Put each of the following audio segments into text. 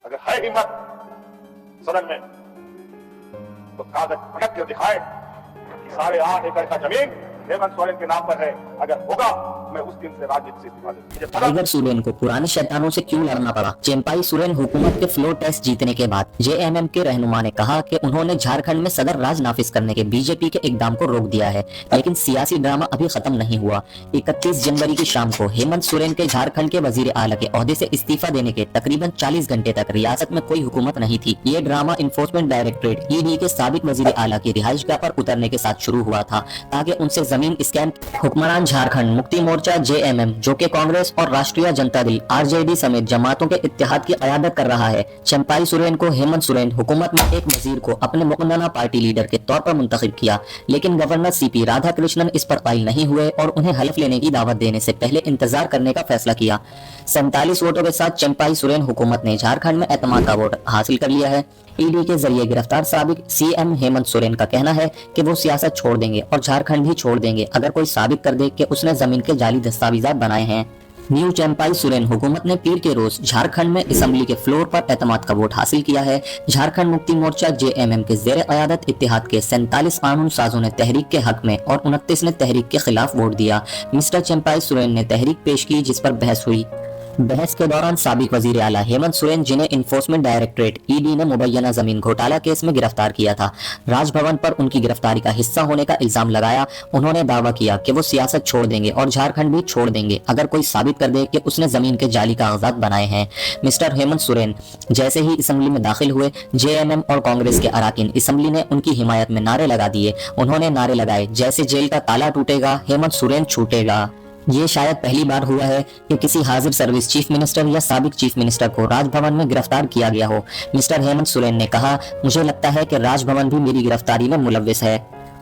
अगर है हिम्मत सदन में तो कागज पटक कर दिखाए कि 8.5 एकड़ का जमीन हेमंत सोरेन के नाम पर है। अगर होगा मैं उस दिन से राजनीति से इस्तीफा दूंगा। टाइगर सोरेन को पुराने शैतानों से क्यों लड़ना पड़ा? चंपाई सोरेन हुकूमत के फ्लोर टेस्ट जीतने के बाद जेएमएम के रहनुमा ने कहा कि उन्होंने झारखंड में सदर राज नाफिज करने के बीजेपी के इकदाम को रोक दिया है, लेकिन सियासी ड्रामा अभी खत्म नहीं हुआ। 31 जनवरी की शाम को हेमंत सोरेन के झारखंड के वजीर आला के ओहदे से इस्तीफा देने के तकरीबन 40 घंटे तक रियासत में कोई हुकूमत नहीं थी। ये ड्रामा इन्फोर्समेंट डायरेक्टरेट ईडी के साबिक वजीर आला की रिहाइशगाह पर उतरने के साथ शुरू हुआ था ताकि उनसे जमीन स्कैम। हुक्मरान झारखंड मुक्ति मोर्चा जेएमएम, जो कि कांग्रेस और राष्ट्रीय जनता दल आरजेडी समेत जमातों के इत्तेहाद की क़यादत कर रहा है, चंपाई सोरेन को हेमंत सोरेन हुकूमत में एक वजीर को अपने मुकद्दमा पार्टी लीडर के तौर पर मुंतखब किया, लेकिन गवर्नर सीपी राधाकृष्णन इस पर कायल नहीं हुए और उन्हें हलफ लेने की दावत देने से पहले इंतजार करने का फैसला किया। 47 वोटों के साथ चंपाई सोरेन हुकूमत ने झारखंड में एतमाद का वोट हासिल कर लिया है। ईडी के जरिए गिरफ्तार साबिक सीएम हेमंत सोरेन का कहना है कि वो सियासत छोड़ देंगे और झारखंड भी छोड़ देंगे अगर कोई साबित कर दे कि उसने जमीन के जाली दस्तावेजात बनाए हैं। न्यू चंपाई सोरेन हुकूमत ने पीर के रोज झारखंड में असेंबली के फ्लोर पर एतमाद का वोट हासिल किया है। झारखंड मुक्ति मोर्चा जेएमएम के जेर क़यादत इत्तेहाद के 47 कानून साजों ने तहरीक के हक में और 29 ने तहरीक के खिलाफ वोट दिया। मिस्टर चंपाई सोरेन ने तहरीक पेश की जिस पर बहस हुई। बहस के दौरान साबिक वजीर आला हेमंत सोरेन, जिन्हें इन्फोर्समेंट डायरेक्टरेट ईडी ने मुबैना जमीन घोटाला केस में गिरफ्तार किया था, राजभवन पर उनकी गिरफ्तारी का हिस्सा होने का इल्जाम लगाया। उन्होंने दावा किया कि वो सियासत छोड़ देंगे और झारखंड भी छोड़ देंगे अगर कोई साबित कर दे कि उसने जमीन के जाली कागजात बनाए हैं। मिस्टर हेमंत सोरेन जैसे ही असेंबली में दाखिल हुए, जेएमएम और कांग्रेस के अराकीन असेंबली ने उनकी हिमायत में नारे लगा दिए। उन्होंने नारे लगाए, जैसे जेल का ताला टूटेगा हेमंत सोरेन छूटेगा। ये शायद पहली बार हुआ है कि किसी हाजिर सर्विस चीफ मिनिस्टर या साबिक चीफ मिनिस्टर को राजभवन में गिरफ्तार किया गया हो। मिस्टर हेमंत सोरेन ने कहा, मुझे लगता है कि राजभवन भी मेरी गिरफ्तारी में मुलव्विस है।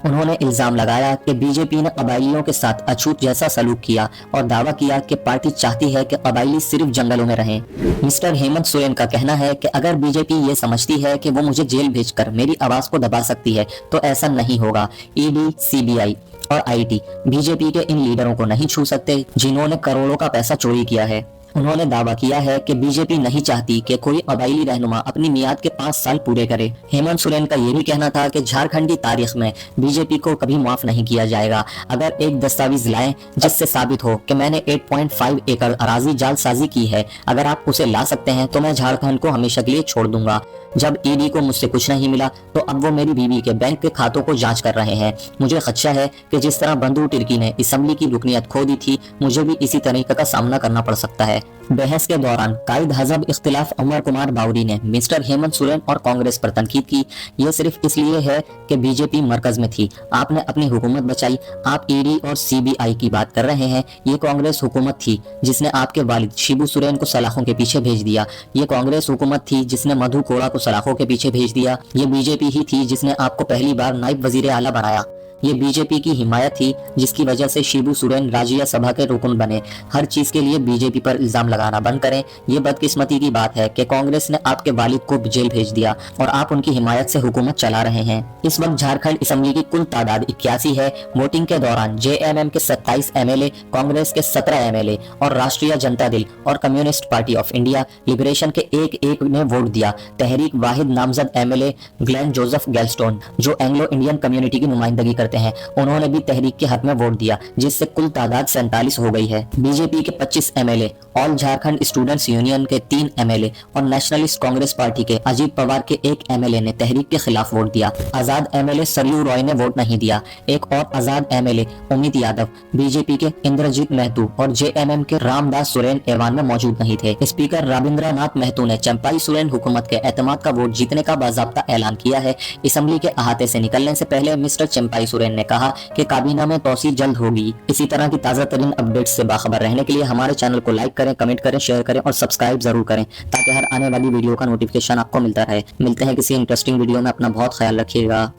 उन्होंने इल्जाम लगाया कि बीजेपी ने कबायलियों के साथ अछूत जैसा सलूक किया और दावा किया कि पार्टी चाहती है कि कबायली सिर्फ जंगलों में रहें। मिस्टर हेमंत सोरेन का कहना है कि अगर बीजेपी ये समझती है कि वो मुझे जेल भेजकर मेरी आवाज को दबा सकती है तो ऐसा नहीं होगा। ईडी, सीबीआई और आईटी बीजेपी के इन लीडरों को नहीं छू सकते जिन्होंने करोड़ों का पैसा चोरी किया है। उन्होंने दावा किया है कि बीजेपी नहीं चाहती कि कोई कबायली रहनुमा अपनी मियाद के 5 साल पूरे करे। हेमंत सोरेन का ये भी कहना था कि झारखंड की तारीख में बीजेपी को कभी माफ नहीं किया जाएगा। अगर एक दस्तावेज लाएं जिससे साबित हो कि मैंने 8.5 एकड़ अराजी जालसाजी की है, अगर आप उसे ला सकते हैं तो मैं झारखंड को हमेशा के लिए छोड़ दूंगा। जब ईडी को मुझसे कुछ नहीं मिला तो अब वो मेरी बीवी के बैंक के खातों को जांच कर रहे हैं। मुझे खदशा है कि जिस तरह बंधु तिर्की ने असेंबली की रुकनियत खो दी थी, मुझे भी इसी तरीके का सामना करना पड़ सकता है। बहस के दौरान कायद हजब इख्तिलाफ अमर कुमार बावरी ने मिस्टर हेमंत सोरेन और कांग्रेस पर तनकीद की। यह सिर्फ इसलिए है कि बीजेपी मरकज में थी, आपने अपनी हुकूमत बचाई। आप ईडी और सीबीआई की बात कर रहे हैं, ये कांग्रेस हुकूमत थी जिसने आपके वालिद शिबू सोरेन को सलाखों के पीछे भेज दिया। ये कांग्रेस हुकूमत थी जिसने मधु कोड़ा को सलाखों के पीछे भेज दिया। ये बीजेपी ही थी जिसने आपको पहली बार नायब वजीर आला बनाया। ये बीजेपी की हिमायत थी जिसकी वजह से शिबू सोरेन राज्य सभा के रुकन बने। हर चीज के लिए बीजेपी पर इल्जाम लगाना बंद करें। ये बदकिस्मती की बात है कि कांग्रेस ने आपके वालिद को जेल भेज दिया और आप उनकी हिमायत से हुकूमत चला रहे हैं। इस वक्त झारखंड असेंबली की कुल तादाद 81 है। वोटिंग के दौरान जेएमएम के 27 एमएलए, कांग्रेस के 17 एमएलए और राष्ट्रीय जनता दल और communist party of India liberation के एक ने वोट दिया। तहरीक वाहिद नामजद एमएलए ग्लेन जोसेफ गेल्स्टोन, जो एंग्लो इंडियन कम्युनिटी की नुमाइंदगी करते हैं, उन्होंने भी तहरीक के हक में वोट दिया, जिससे कुल तादाद 47 हो गई है। बीजेपी के 25 MLA, all Jharkhand students union के 3 एमएलए और नेशनलिस्ट कांग्रेस पार्टी के अजीत पवार के 1 एमएलए ने तहरीक के खिलाफ वोट दिया। आजाद एमएलए सरयू रॉय ने वोट नहीं दिया। एक और आजाद एमएलए उमित यादव, बीजेपी के इंद्रजीत महतो और जेएमएम के रामदास सोरेन ऐवान में मौजूद नहीं थे। स्पीकर रविंद्रनाथ महतो ने चंपाई सोरेन हुकूमत के एतमाद का वोट जीतने का बाज़ाब्ता ऐलान किया है। असेंबली के अहाते से निकलने से पहले मिस्टर चंपाई सोरेन ने कहा कि काबीना में तौसीर जल्द होगी। इसी तरह की ताज़ा तरीन अपडेट्स से बाखबर रहने के लिए हमारे चैनल को लाइक करें, कमेंट करें, शेयर करें और सब्सक्राइब जरूर करें ताकि हर आने वाली वीडियो का नोटिफिकेशन आपको मिलता रहे। मिलते हैं किसी इंटरेस्टिंग वीडियो में। अपना बहुत ख्याल रखिएगा।